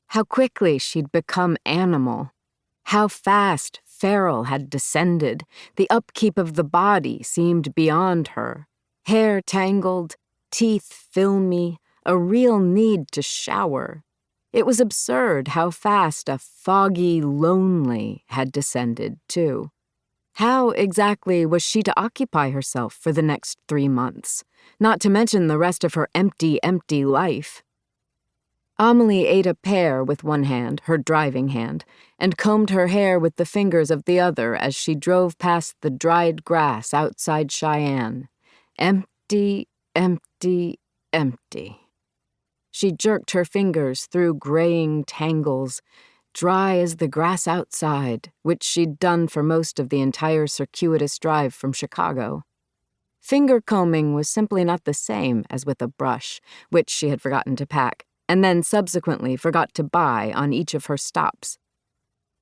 How quickly she'd become animal. How fast feral had descended. The upkeep of the body seemed beyond her. Hair tangled, teeth filmy, a real need to shower. It was absurd how fast a foggy lonely had descended, too. How exactly was she to occupy herself for the next 3 months, not to mention the rest of her empty life? Ammalie ate a pear with one hand, her driving hand, and combed her hair with the fingers of the other as she drove past the dried grass outside Cheyenne. Empty, empty, empty. She jerked her fingers through graying tangles, dry as the grass outside, which she'd done for most of the entire circuitous drive from Chicago. Finger combing was simply not the same as with a brush, which she had forgotten to pack, and then subsequently forgot to buy on each of her stops.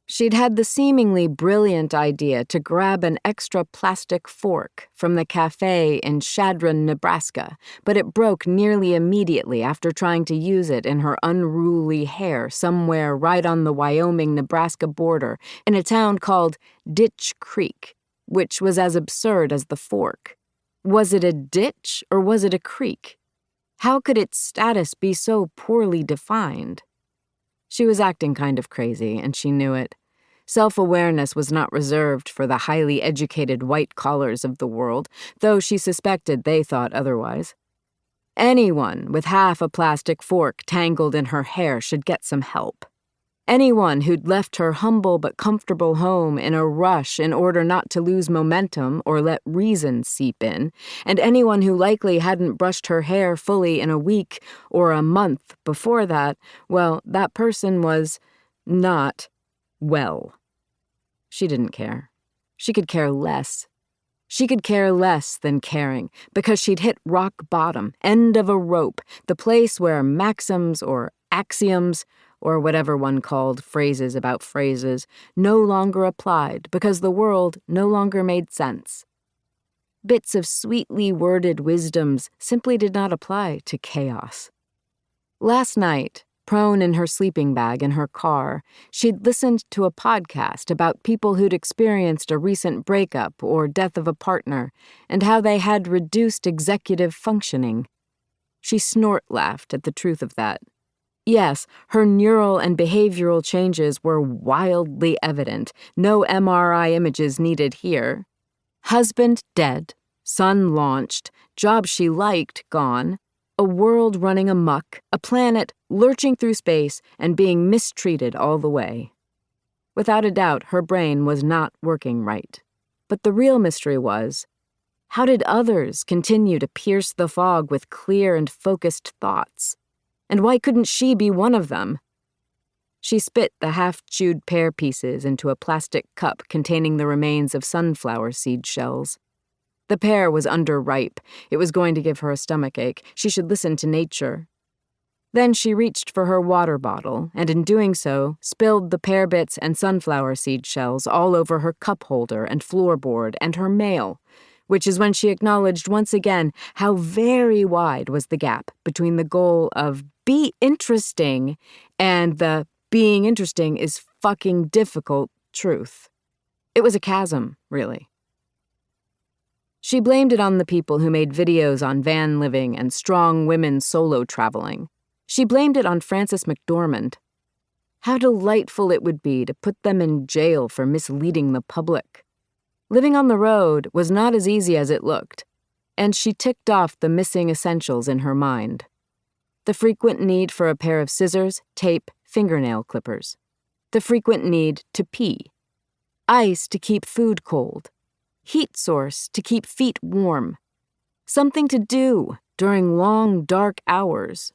She'd had the seemingly brilliant idea to grab an extra plastic fork from the cafe in Chadron, Nebraska, but it broke nearly immediately after trying to use it in her unruly hair somewhere right on the Wyoming-Nebraska border in a town called Ditch Creek, which was as absurd as the fork. Was it a ditch or was it a creek? How could its status be so poorly defined? She was acting kind of crazy, and she knew it. Self-awareness was not reserved for the highly educated white-collars of the world, though she suspected they thought otherwise. Anyone with half a plastic fork tangled in her hair should get some help. Anyone who'd left her humble but comfortable home in a rush in order not to lose momentum or let reason seep in, and anyone who likely hadn't brushed her hair fully in a week or a month before that, well, that person was not well. She didn't care. She could care less. She could care less than caring, because she'd hit rock bottom, end of a rope, the place where maxims or axioms, or whatever one called phrases about phrases, no longer applied because the world no longer made sense. Bits of sweetly worded wisdoms simply did not apply to chaos. Last night, prone in her sleeping bag in her car, she'd listened to a podcast about people who'd experienced a recent breakup or death of a partner and how they had reduced executive functioning. She snort-laughed at the truth of that. Yes, her neural and behavioral changes were wildly evident. No MRI images needed here. Husband dead, son launched, job she liked gone, a world running amok, a planet lurching through space and being mistreated all the way. Without a doubt, her brain was not working right. But the real mystery was, how did others continue to pierce the fog with clear and focused thoughts? And why couldn't she be one of them? She spit the half-chewed pear pieces into a plastic cup containing the remains of sunflower seed shells. The pear was underripe. It was going to give her a stomachache. She should listen to nature. Then she reached for her water bottle, and in doing so, spilled the pear bits and sunflower seed shells all over her cup holder and floorboard and her mail, which is when she acknowledged once again how very wide was the gap between the goal of be interesting and the being interesting is fucking difficult truth. It was a chasm, really. She blamed it on the people who made videos on van living and strong women solo traveling. She blamed it on Frances McDormand. How delightful it would be to put them in jail for misleading the public. Living on the road was not as easy as it looked, and she ticked off the missing essentials in her mind. The frequent need for a pair of scissors, tape, fingernail clippers. The frequent need to pee. Ice to keep food cold. Heat source to keep feet warm. Something to do during long, dark hours